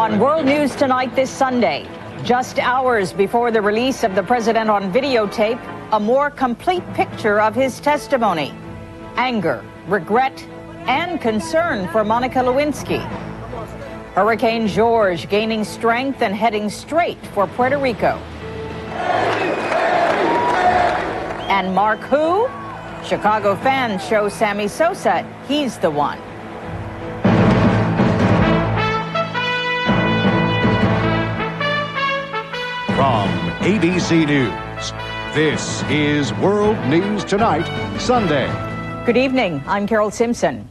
On World News Tonight this Sunday, just hours before the release of the president on videotape, a more complete picture of his testimony. Anger, regret, and concern for Monica Lewinsky. Hurricane George gaining strength and heading straight for Puerto Rico. And Mark who? Chicago fans show Sammy Sosa he's the one. From ABC News, this is World News Tonight, Sunday. Good evening. I'm Carol Simpson.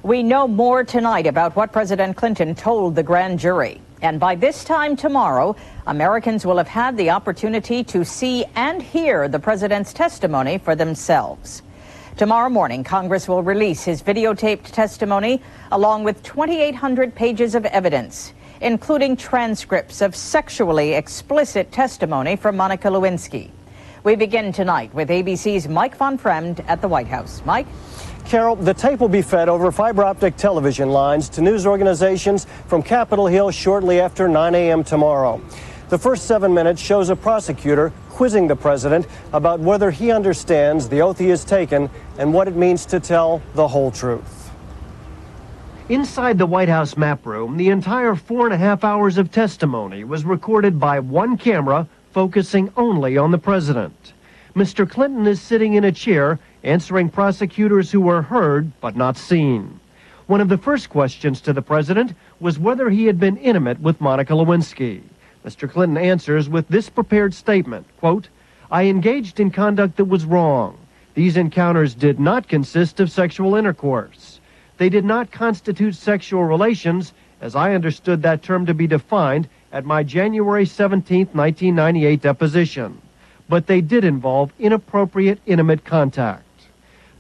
We know more tonight about what President Clinton told the grand jury. And by this time tomorrow, Americans will have had the opportunity to see and hear the president's testimony for themselves. Tomorrow morning, Congress will release his videotaped testimony along with 2,800 pages of evidence, including transcripts of sexually explicit testimony from Monica Lewinsky. We begin tonight with ABC's Mike Von Fremd at the White House. Mike? Carol, the tape will be fed over fiber optic television lines to news organizations from Capitol Hill shortly after 9 a.m. tomorrow. The first 7 minutes shows a prosecutor quizzing the president about whether he understands the oath he has taken and what it means to tell the whole truth. Inside the White House map room, the entire 4.5 hours of testimony was recorded by one camera focusing only on the president. Mr. Clinton is sitting in a chair answering prosecutors who were heard but not seen. One of the first questions to the president was whether he had been intimate with Monica Lewinsky. Mr. Clinton answers with this prepared statement, quote, "I engaged in conduct that was wrong. These encounters did not consist of sexual intercourse. They did not constitute sexual relations, as I understood that term to be defined at my January 17, 1998 deposition. But they did involve inappropriate intimate contact."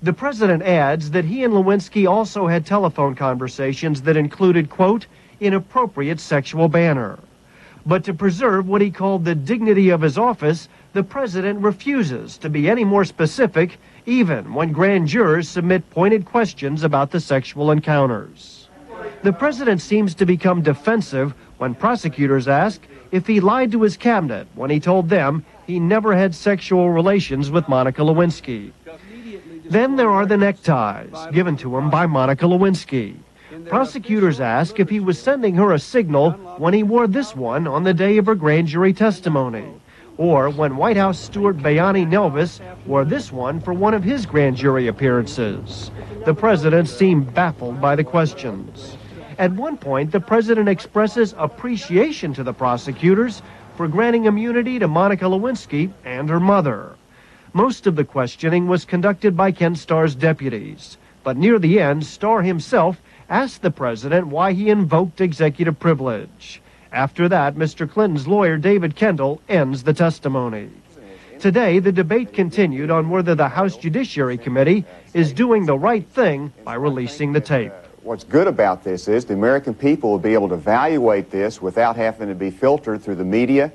The president adds that he and Lewinsky also had telephone conversations that included, quote, "inappropriate sexual banter." But to preserve what he called the dignity of his office, the president refuses to be any more specific, even when grand jurors submit pointed questions about the sexual encounters. The president seems to become defensive when prosecutors ask if he lied to his cabinet when he told them he never had sexual relations with Monica Lewinsky. Then there are the neckties given to him by Monica Lewinsky. Prosecutors ask if he was sending her a signal when he wore this one on the day of her grand jury testimony, or when White House steward Bayani Nelvis wore this one for one of his grand jury appearances. The president seemed baffled by the questions. At one point, the president expresses appreciation to the prosecutors for granting immunity to Monica Lewinsky and her mother. Most of the questioning was conducted by Ken Starr's deputies, but near the end, Starr himself asked the president why he invoked executive privilege. After that, Mr. Clinton's lawyer, David Kendall, ends the testimony. Today, the debate continued on whether the House Judiciary Committee is doing the right thing by releasing the tape. What's good about this is the American people will be able to evaluate this without having to be filtered through the media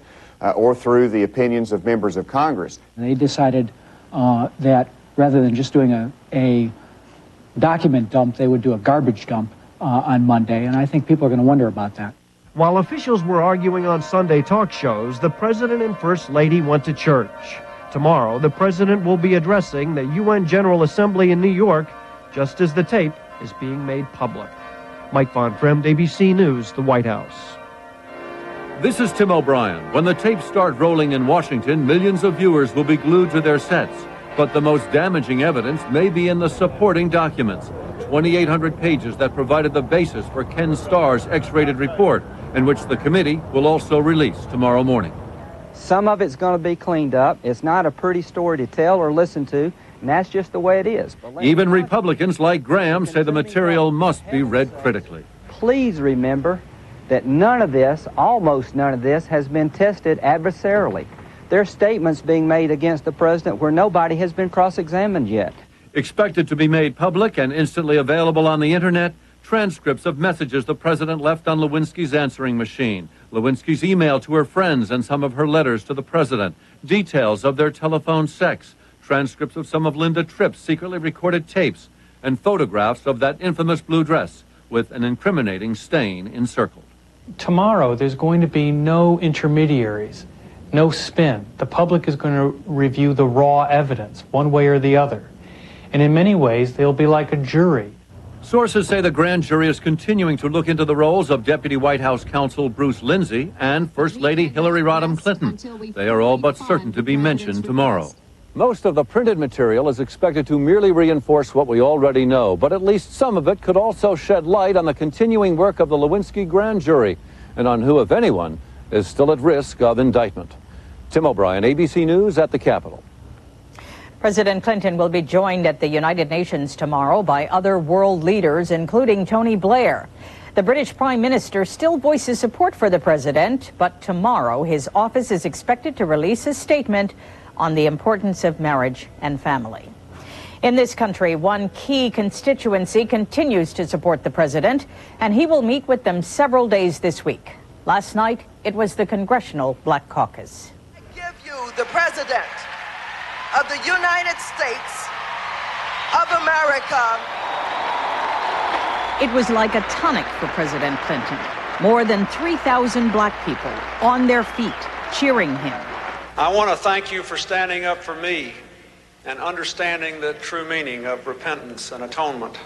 or through the opinions of members of Congress. They decided that rather than just doing a document dump, they would do a garbage dump on Monday, and I think people are going to wonder about that. While officials were arguing on Sunday talk shows, the president and first lady went to church. Tomorrow, the president will be addressing the UN General Assembly in New York, just as the tape is being made public. Mike Von Fremd, ABC News, the White House. This is Tim O'Brien. When the tapes start rolling in Washington, millions of viewers will be glued to their sets. But the most damaging evidence may be in the supporting documents, 2,800 pages that provided the basis for Ken Starr's X-rated report, and which the committee will also release tomorrow morning. Some of it's going to be cleaned up. It's not a pretty story to tell or listen to, and that's just the way it is. Even Republicans like Graham say the material must be read critically. Please remember that none of this, almost none of this, has been tested adversarially. There are statements being made against the president where nobody has been cross-examined yet. Expected to be made public and instantly available on the internet, transcripts of messages the president left on Lewinsky's answering machine, Lewinsky's email to her friends and some of her letters to the president, details of their telephone sex, transcripts of some of Linda Tripp's secretly recorded tapes, and photographs of that infamous blue dress with an incriminating stain encircled. Tomorrow, there's going to be no intermediaries, no spin. The public is going to review the raw evidence, one way or the other. And in many ways, they'll be like a jury. Sources say the grand jury is continuing to look into the roles of Deputy White House counsel Bruce Lindsay and First Lady Hillary Rodham Clinton. They are all but certain to be mentioned tomorrow. Most of the printed material is expected to merely reinforce what we already know, but at least some of it could also shed light on the continuing work of the Lewinsky grand jury and on who, if anyone, is still at risk of indictment. Tim O'Brien, ABC News at the Capitol. President Clinton will be joined at the United Nations tomorrow by other world leaders, including Tony Blair. The British Prime Minister still voices support for the president, but tomorrow his office is expected to release a statement on the importance of marriage and family. In this country, one key constituency continues to support the president, and he will meet with them several days this week. Last night, it was the Congressional Black Caucus. I give you the president of the United States of America. It was like a tonic for President Clinton. More than 3,000 black people on their feet, cheering him. I want to thank you for standing up for me and understanding the true meaning of repentance and atonement.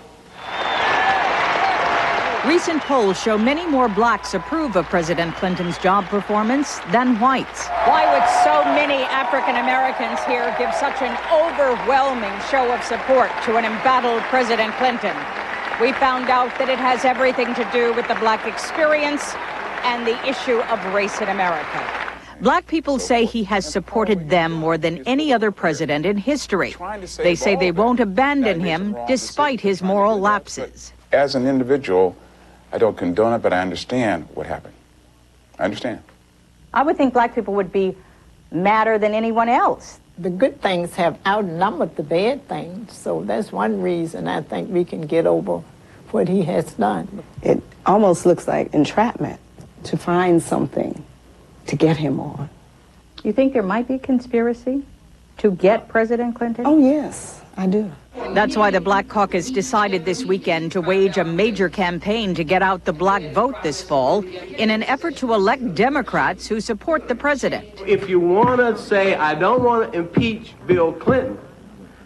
Recent polls show many more blacks approve of President Clinton's job performance than whites. Why would so many African Americans here give such an overwhelming show of support to an embattled President Clinton? We found out that it has everything to do with the black experience and the issue of race in America. Black people say he has supported them more than any other president in history. They say they won't abandon him despite his moral lapses. As an individual, I don't condone it, but I understand what happened. I understand. I would think black people would be madder than anyone else. The good things have outnumbered the bad things, so that's one reason I think we can get over what he has done. It almost looks like entrapment to find something to get him on. You think there might be a conspiracy to get President Clinton? Oh, yes, I do. That's why the Black Caucus decided this weekend to wage a major campaign to get out the black vote this fall in an effort to elect Democrats who support the president. If you want to say, I don't want to impeach Bill Clinton,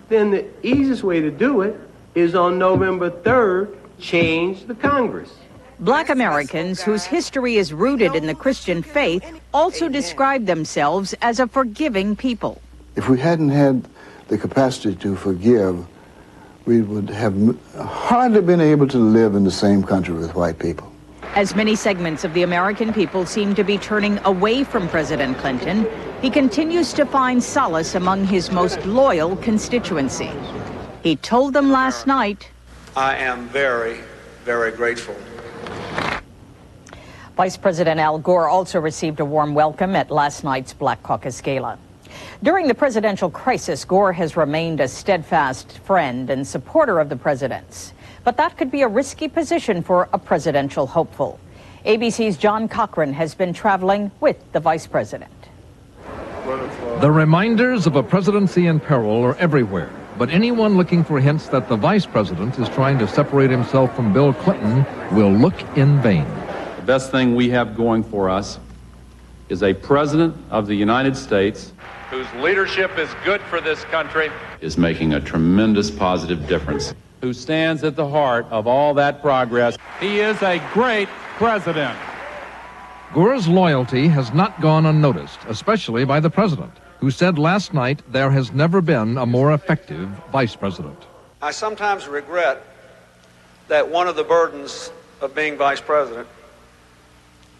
then the easiest way to do it is on November 3rd, change the Congress. Black Americans whose history is rooted in the Christian faith also describe themselves as a forgiving people. If we hadn't had the capacity to forgive, we would have hardly been able to live in the same country with white people. As many segments of the American people seem to be turning away from President Clinton, he continues to find solace among his most loyal constituency. He told them last night, I am very, very grateful. Vice President Al Gore also received a warm welcome at last night's Black Caucus Gala. During the presidential crisis, Gore has remained a steadfast friend and supporter of the president's. But that could be a risky position for a presidential hopeful. ABC's John Cochran has been traveling with the vice president. The reminders of a presidency in peril are everywhere, but anyone looking for hints that the vice president is trying to separate himself from Bill Clinton will look in vain. The best thing we have going for us is a president of the United States whose leadership is good for this country, is making a tremendous positive difference, who stands at the heart of all that progress. He is a great president. Gore's loyalty has not gone unnoticed, especially by the president, who said last night there has never been a more effective vice president. I sometimes regret that one of the burdens of being vice president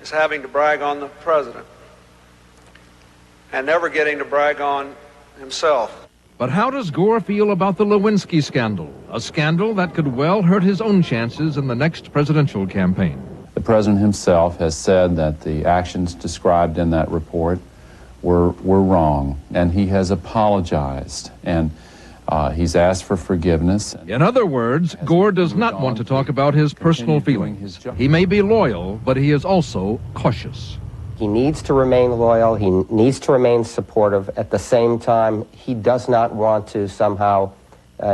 is having to brag on the president and never getting to brag on himself. But how does Gore feel about the Lewinsky scandal, a scandal that could well hurt his own chances in the next presidential campaign? The president himself has said that the actions described in that report were wrong, and he has apologized, and he's asked for forgiveness. In other words, Gore does not want to talk about his personal feelings. He may be loyal, but he is also cautious. He needs to remain loyal. He needs to remain supportive. At the same time, he does not want to somehow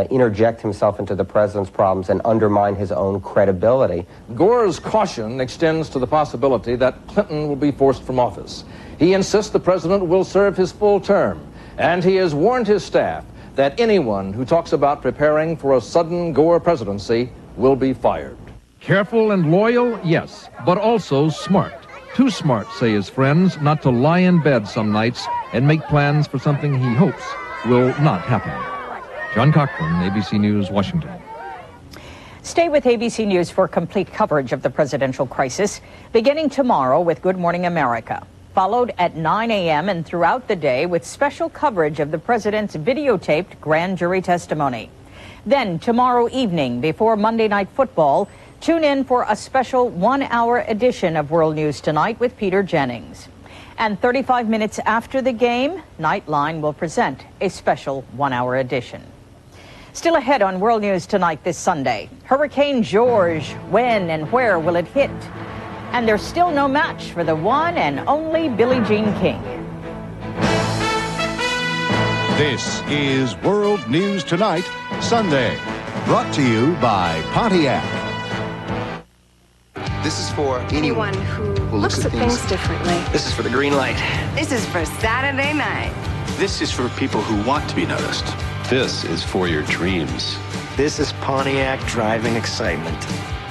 interject himself into the president's problems and undermine his own credibility. Gore's caution extends to the possibility that Clinton will be forced from office. He insists the president will serve his full term, and he has warned his staff that anyone who talks about preparing for a sudden Gore presidency will be fired. Careful and loyal, yes, but also smart. Too smart, say his friends, not to lie in bed some nights and make plans for something he hopes will not happen. John Cochran, ABC News, Washington. Stay with ABC News for complete coverage of the presidential crisis, beginning tomorrow with Good Morning America, followed at 9 a.m. and throughout the day with special coverage of the president's videotaped grand jury testimony. Then tomorrow evening, before Monday Night Football, tune in for a special one-hour edition of World News Tonight with Peter Jennings. And 35 minutes after the game, Nightline will present a special one-hour edition. Still ahead on World News Tonight this Sunday, Hurricane George, when and where will it hit? And there's still no match for the one and only Billie Jean King. This is World News Tonight, Sunday, brought to you by Pontiac. This is for anyone who looks at things differently. This is for the green light. This is for Saturday night. This is for people who want to be noticed. This is for your dreams. This is Pontiac driving excitement.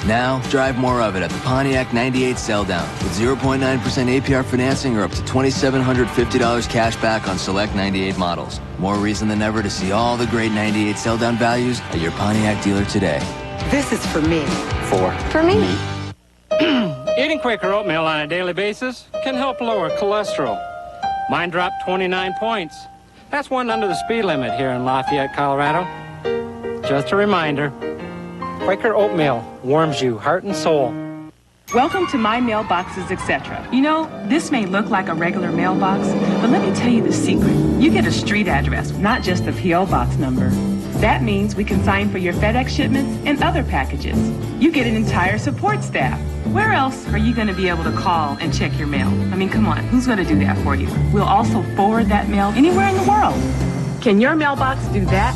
Now, drive more of it at the Pontiac 98 sell-down with 0.9% APR financing or up to $2,750 cash back on select 98 models. More reason than ever to see all the great 98 sell-down values at your Pontiac dealer today. This is for me. For me. Eating Quaker oatmeal on a daily basis can help lower cholesterol. Mine dropped 29 points. That's one under the speed limit here in Lafayette, Colorado. Just a reminder, Quaker oatmeal warms you heart and soul. Welcome to My Mailboxes, etc. You know, this may look like a regular mailbox, but let me tell you the secret. You get a street address, not just a P.O. box number. That means we can sign for your FedEx shipments and other packages. You get an entire support staff. Where else are you going to be able to call and check your mail? I mean, come on, who's going to do that for you? We'll also forward that mail anywhere in the world. Can your mailbox do that?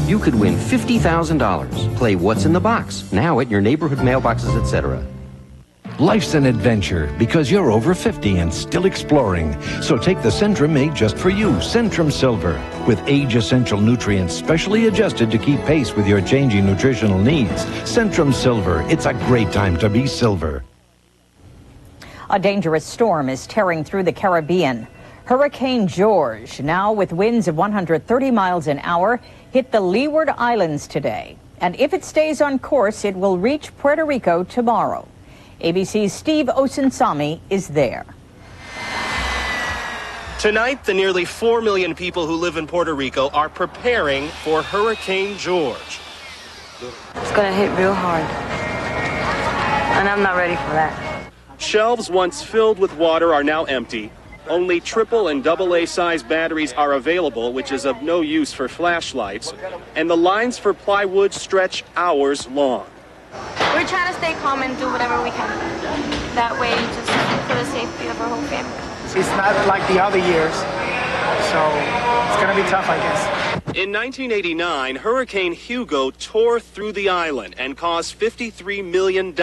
You could win $50,000. Play What's in the Box now at your neighborhood mailboxes, etc. Life's an adventure because you're over 50 and still exploring. So take the Centrum made just for you, Centrum Silver, with age-essential nutrients specially adjusted to keep pace with your changing nutritional needs. Centrum Silver, it's a great time to be silver. A dangerous storm is tearing through the Caribbean. Hurricane George, now with winds of 130 miles an hour, hit the Leeward Islands today. And if it stays on course, it will reach Puerto Rico tomorrow. ABC's Steve Osunsami is there. Tonight, the nearly 4 million people who live in Puerto Rico are preparing for Hurricane George. It's going to hit real hard, and I'm not ready for that. Shelves once filled with water are now empty. Only AAA and AA size batteries are available, which is of no use for flashlights, and the lines for plywood stretch hours long. We're trying to stay calm and do whatever we can. That way, just for the safety of our whole family. It's not like the other years, so it's going to be tough, I guess. In 1989, Hurricane Hugo tore through the island and caused $53 million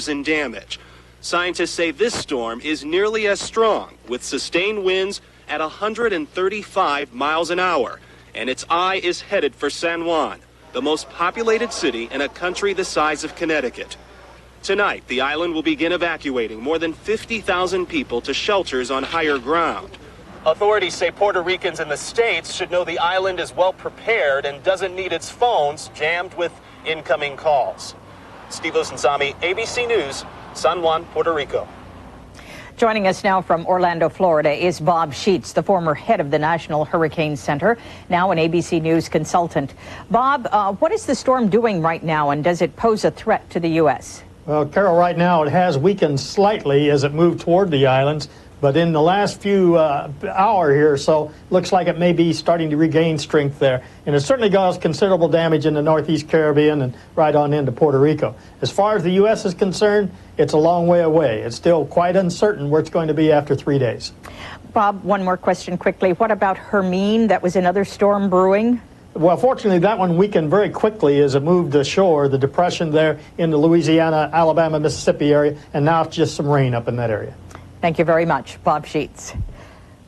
in damage. Scientists say this storm is nearly as strong, with sustained winds at 135 miles an hour, and its eye is headed for San Juan, the most populated city in a country the size of Connecticut. Tonight, the island will begin evacuating more than 50,000 people to shelters on higher ground. Authorities say Puerto Ricans in the States should know the island is well prepared and doesn't need its phones jammed with incoming calls. Steve Osunsami, ABC News, San Juan, Puerto Rico. Joining us now from Orlando, Florida, is Bob Sheets, the former head of the National Hurricane Center, now an ABC News consultant. Bob, what is the storm doing right now, and does it pose a threat to the U.S.? Well, Carol, right now it has weakened slightly as it moved toward the islands, but in the last few hour here or so, looks like it may be starting to regain strength there. And it certainly caused considerable damage in the Northeast Caribbean and right on into Puerto Rico. As far as the U.S. is concerned, it's a long way away. It's still quite uncertain where it's going to be after 3 days. Bob, one more question quickly. What about Hermine? That was another storm brewing? Well, fortunately, that one weakened very quickly as it moved ashore, the depression there in the Louisiana, Alabama, Mississippi area, and now it's just some rain up in that area. Thank you very much, Bob Sheets.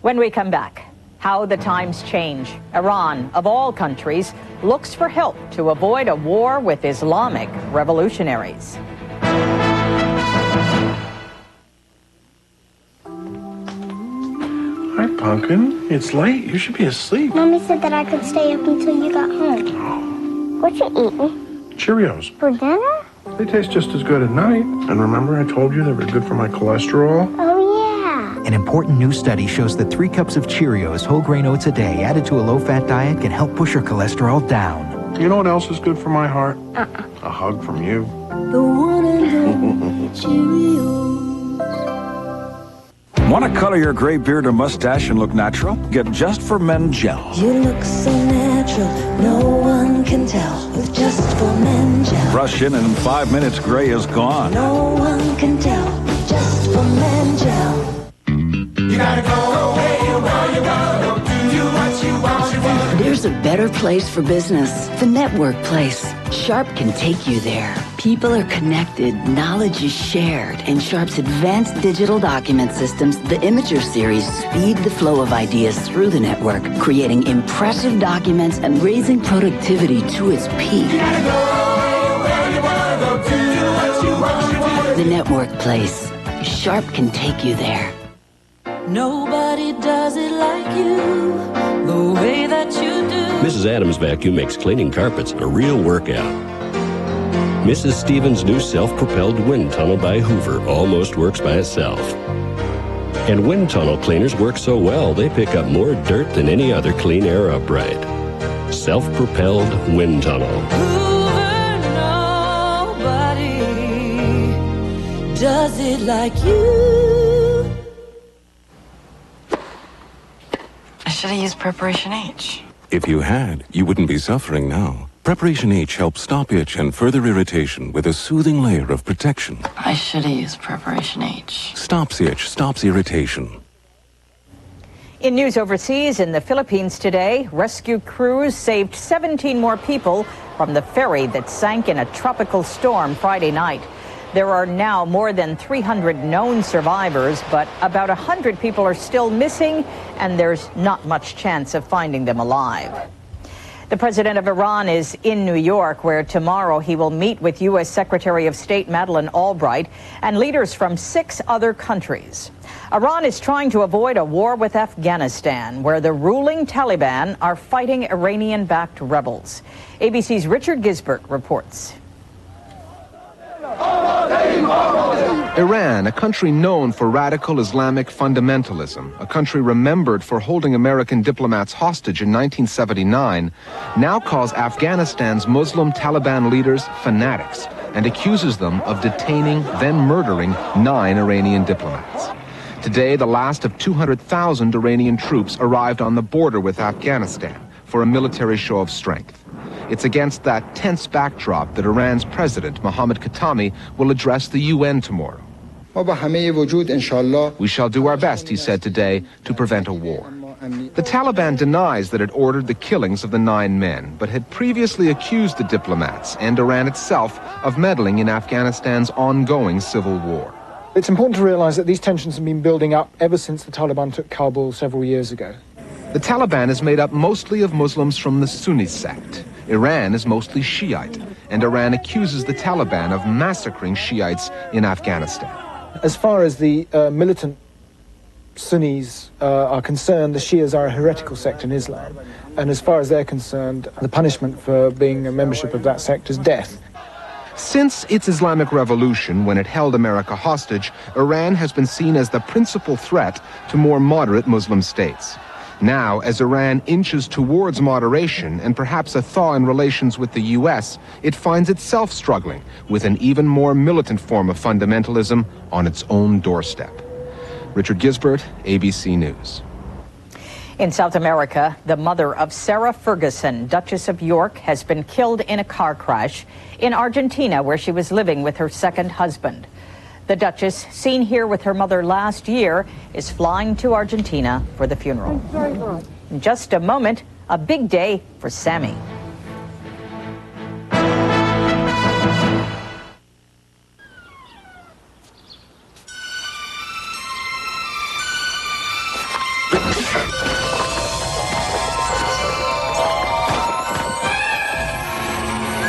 When we come back, how the times change. Iran, of all countries, looks for help to avoid a war with Islamic revolutionaries. Hi, Pumpkin. It's late. You should be asleep. Mommy said that I could stay up until you got home. What you eating? Cheerios. For dinner? They taste just as good at night. And remember I told you they were good for my cholesterol? Oh, yeah. An important new study shows that 3 cups of Cheerios whole grain oats a day added to a low-fat diet can help push your cholesterol down. You know what else is good for my heart? A hug from you. The one and only Cheerios. Want to color your gray beard or mustache and look natural? Get Just for Men Gel. You look so natural, no one can tell with Just for Men Gel. Brush in and in 5 minutes, gray is gone. No one can tell with Just for Men Gel. You gotta go away, where you go, do what you want. There's a better place for business, the network place. Sharp can take you there. People are connected, knowledge is shared, and Sharp's advanced digital document systems, the Imager series, speed the flow of ideas through the network, creating impressive documents and raising productivity to its peak. The network place. Sharp can take you there. Nobody does it like you, the way that you do. Mrs. Adams Vacuum makes cleaning carpets a real workout. Mrs. Stevens' new self-propelled wind tunnel by Hoover almost works by itself. And wind tunnel cleaners work so well, they pick up more dirt than any other clean air upright. Self-propelled wind tunnel. Hoover, nobody does it like you. I should have used Preparation H. If you had, you wouldn't be suffering now. Preparation H helps stop itch and further irritation with a soothing layer of protection. I should have used Preparation H. Stops itch, stops irritation. In news overseas, in the Philippines today, rescue crews saved 17 more people from the ferry that sank in a tropical storm Friday night. There are now more than 300 known survivors, but about 100 people are still missing, and there's not much chance of finding them alive. The president of Iran is in New York, where tomorrow he will meet with U.S. Secretary of State Madeleine Albright and leaders from 6 other countries. Iran is trying to avoid a war with Afghanistan, where the ruling Taliban are fighting Iranian-backed rebels. ABC's Richard Gisbert reports. Iran, a country known for radical Islamic fundamentalism, a country remembered for holding American diplomats hostage in 1979, now calls Afghanistan's Muslim Taliban leaders fanatics and accuses them of detaining, then murdering 9 Iranian diplomats. Today, the last of 200,000 Iranian troops arrived on the border with Afghanistan for a military show of strength. It's against that tense backdrop that Iran's president, Mohammad Khatami, will address the UN tomorrow. We shall do our best, he said today, to prevent a war. The Taliban denies that it ordered the killings of the 9 men, but had previously accused the diplomats and Iran itself of meddling in Afghanistan's ongoing civil war. It's important to realize that these tensions have been building up ever since the Taliban took Kabul several years ago. The Taliban is made up mostly of Muslims from the Sunni sect. Iran is mostly Shiite, and Iran accuses the Taliban of massacring Shiites in Afghanistan. As far as the militant Sunnis are concerned, the Shias are a heretical sect in Islam. And as far as they're concerned, the punishment for being a membership of that sect is death. Since its Islamic Revolution, when it held America hostage, Iran has been seen as the principal threat to more moderate Muslim states. Now, as Iran inches towards moderation and perhaps a thaw in relations with the U.S., it finds itself struggling with an even more militant form of fundamentalism on its own doorstep. Richard Gisbert, ABC News. In South America, the mother of Sarah Ferguson, Duchess of York, has been killed in a car crash in Argentina, where she was living with her second husband. The Duchess, seen here with her mother last year, is flying to Argentina for the funeral. In just a moment, A big day for Sammy.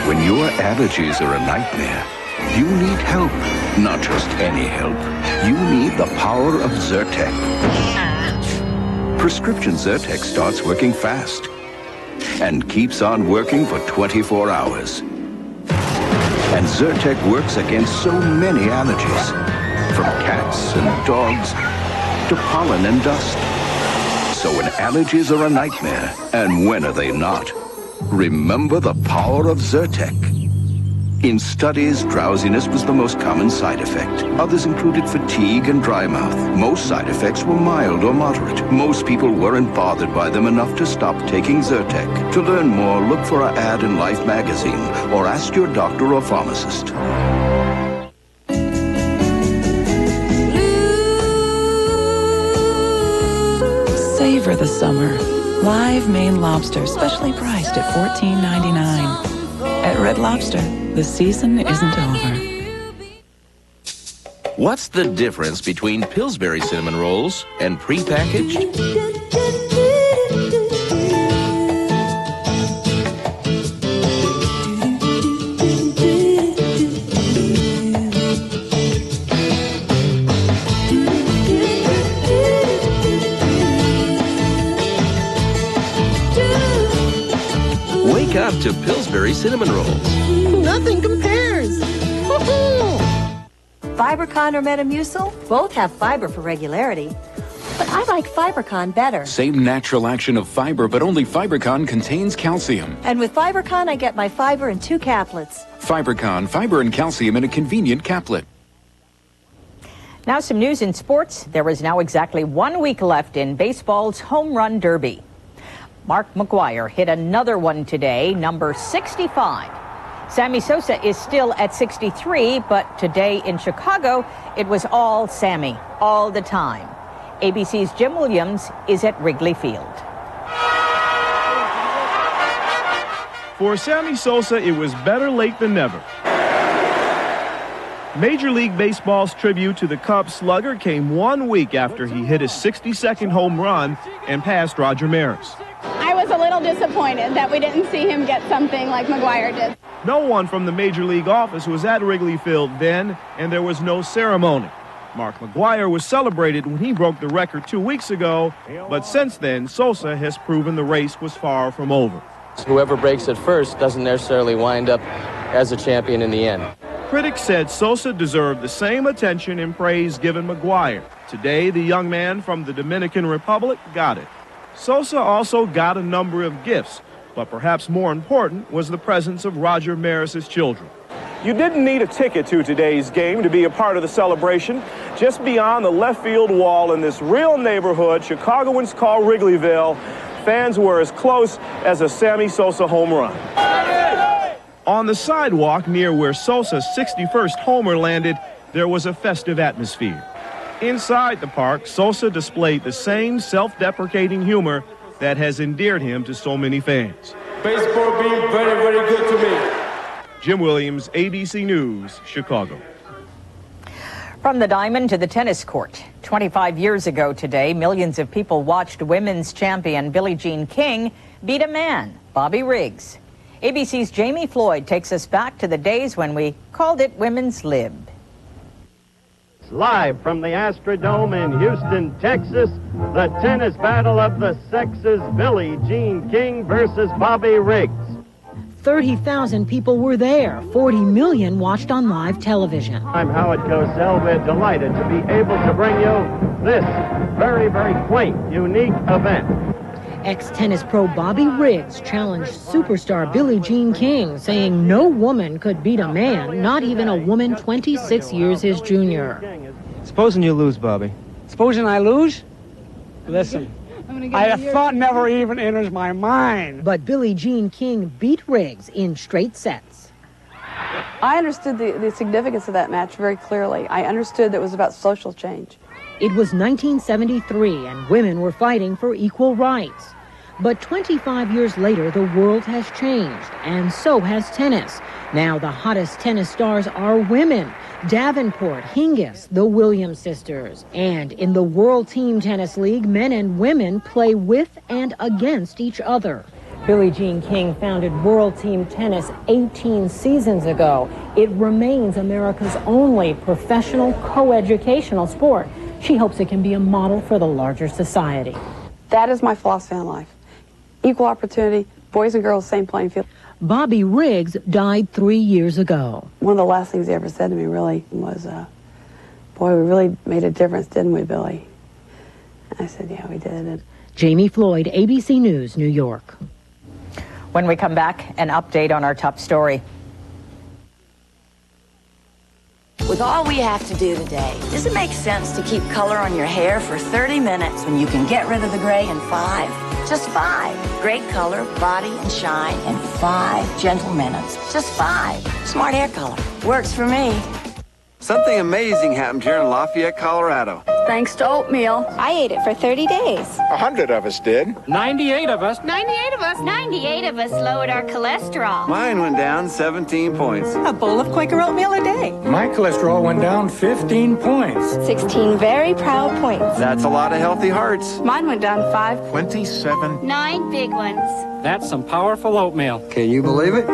When your allergies are a nightmare, you need help. Not just any help. You need the power of Zyrtec. Prescription Zyrtec starts working fast and keeps on working for 24 hours. And Zyrtec works against so many allergies, from cats and dogs to pollen and dust. So when allergies are a nightmare, and when are they not? Remember the power of Zyrtec. In studies, drowsiness was the most common side effect. Others included fatigue and dry mouth. Most side effects were mild or moderate. Most people weren't bothered by them enough to stop taking Zyrtec. To learn more, look for an ad in Life magazine or ask your doctor or pharmacist. Savor the summer. Live Maine lobster, specially priced at $14.99. At Red Lobster, the season isn't over. What's the difference between Pillsbury cinnamon rolls and prepackaged? Wake up to Pillsbury cinnamon rolls. Nothing compares. Fibercon or Metamucil? Both have fiber for regularity, but I like Fibercon better. Same natural action of fiber, but only Fibercon contains calcium. And with Fibercon, I get my fiber in 2 caplets. Fibercon, fiber and calcium in a convenient caplet. Now some news in sports. There is now exactly 1 week left in baseball's home run derby. Mark McGwire hit another one today, number 65. Sammy Sosa is still at 63, but today in Chicago, it was all Sammy, all the time. ABC's Jim Williams is at Wrigley Field. For Sammy Sosa, it was better late than never. Major League Baseball's tribute to the Cubs slugger came 1 week after he hit his 62nd home run and passed Roger Maris. I was a little disappointed that we didn't see him get something like McGwire did. No one from the Major League office was at Wrigley Field then, and there was no ceremony. Mark McGwire was celebrated when he broke the record 2 weeks ago, but since then, Sosa has proven the race was far from over. Whoever breaks it first doesn't necessarily wind up as a champion in the end. Critics said Sosa deserved the same attention and praise given McGwire. Today, the young man from the Dominican Republic got it. Sosa also got a number of gifts, but perhaps more important was the presence of Roger Maris's children. You didn't need a ticket to today's game to be a part of the celebration. Just beyond the left field wall in this real neighborhood Chicagoans call Wrigleyville, fans were as close as a Sammy Sosa home run. On the sidewalk near where Sosa's 61st homer landed, there was a festive atmosphere. Inside the park, Sosa displayed the same self-deprecating humor that has endeared him to so many fans. Baseball being very, very good to me. Jim Williams, ABC News, Chicago. From the diamond to the tennis court. 25 years ago today, millions of people watched women's champion Billie Jean King beat a man, Bobby Riggs. ABC's Jamie Floyd takes us back to the days when we called it women's lib. Live from the Astrodome in Houston, Texas, the tennis battle of the sexes, Billie Jean King versus Bobby Riggs. 30,000 people were there. 40 million watched on live television. I'm Howard Cosell. We're delighted to be able to bring you this very, very quaint, unique event. Ex-tennis pro Bobby Riggs challenged superstar Billie Jean King, saying no woman could beat a man, not even a woman 26 years his junior. Supposing you lose, Bobby. Supposing I lose? Listen, a thought never even enters my mind. But Billie Jean King beat Riggs in straight sets. I understood the significance of that match very clearly. I understood that it was about social change. It was 1973, and women were fighting for equal rights. But 25 years later, the world has changed, and so has tennis. Now the hottest tennis stars are women. Davenport, Hingis, the Williams sisters. And in the World Team Tennis League, men and women play with and against each other. Billie Jean King founded World Team Tennis 18 seasons ago. It remains America's only professional co-educational sport. She hopes it can be a model for the larger society. That is my philosophy on life. Equal opportunity, boys and girls, same playing field. Bobby Riggs died 3 years ago. One of the last things he ever said to me really was, boy, we really made a difference, didn't we, Billy? I said, yeah, we did. Jamie Floyd, ABC News, New York. When we come back, an update on our top story. With all we have to do today, does it make sense to keep color on your hair for 30 minutes when you can get rid of the gray in 5? Just 5. Great color, body, and shine in 5 gentle minutes. Just 5. Smart hair color. Works for me. Something amazing happened here in Lafayette, Colorado. Thanks to oatmeal. I ate it for 30 days. 100 of us did. 98 of us. 98 of us. 98 of us lowered our cholesterol. Mine went down 17 points. A bowl of Quaker oatmeal a day. My cholesterol went down 15 points. 16 very proud points. That's a lot of healthy hearts. Mine went down 5. 27. 9 big ones. That's some powerful oatmeal. Can you believe it?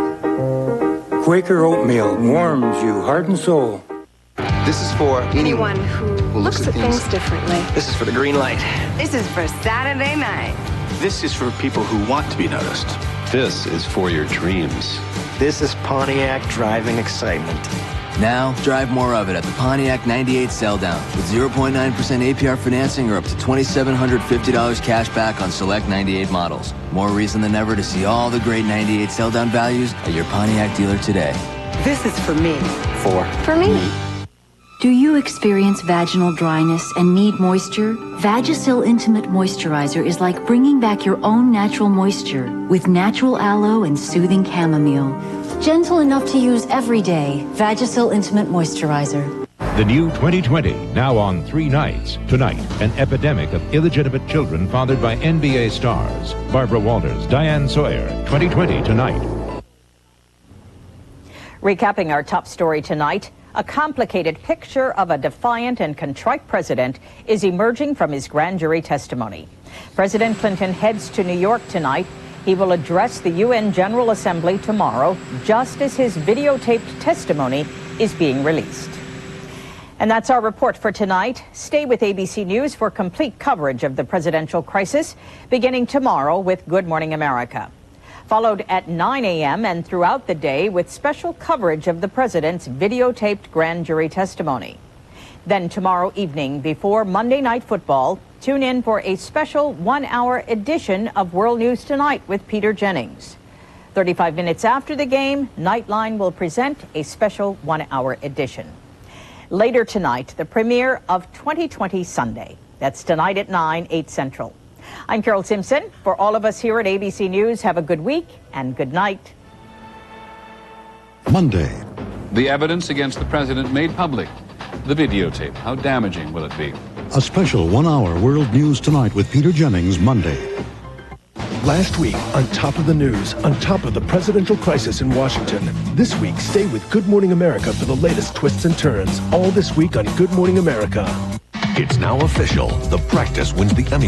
Quaker oatmeal warms you heart and soul. This is for Anyone who looks at things differently. This is for the green light. This is for Saturday night. This is for people who want to be noticed. This is for your dreams. This is Pontiac driving excitement. Now, drive more of it at the Pontiac 98 sell-down with 0.9% APR financing or up to $2,750 cash back on select 98 models. More reason than ever to see all the great 98 sell-down values at your Pontiac dealer today. This is for me. For me. Do you experience vaginal dryness and need moisture? Vagisil Intimate Moisturizer is like bringing back your own natural moisture with natural aloe and soothing chamomile. Gentle enough to use every day. Vagisil Intimate Moisturizer. The new 2020, now on 3 nights. Tonight, an epidemic of illegitimate children fathered by NBA stars. Barbara Walters, Diane Sawyer, 2020 tonight. Recapping our top story tonight, a complicated picture of a defiant and contrite president is emerging from his grand jury testimony. President Clinton heads to New York tonight. He will address the UN General Assembly tomorrow, just as his videotaped testimony is being released. And that's our report for tonight. Stay with ABC News for complete coverage of the presidential crisis, beginning tomorrow with Good Morning America. Followed at 9 a.m. and throughout the day with special coverage of the president's videotaped grand jury testimony. Then tomorrow evening before Monday Night Football, tune in for a special 1-hour edition of World News Tonight with Peter Jennings. 35 minutes after the game, Nightline will present a special 1-hour edition. Later tonight, the premiere of 2020 Sunday. That's tonight at 9, 8 Central. I'm Carol Simpson. For all of us here at ABC News, have a good week and good night. Monday. The evidence against the president made public. The videotape. How damaging will it be? A special 1-hour World News Tonight with Peter Jennings, Monday. Last week, on top of the news, on top of the presidential crisis in Washington. This week, stay with Good Morning America for the latest twists and turns. All this week on Good Morning America. It's now official. The practice wins the Emmy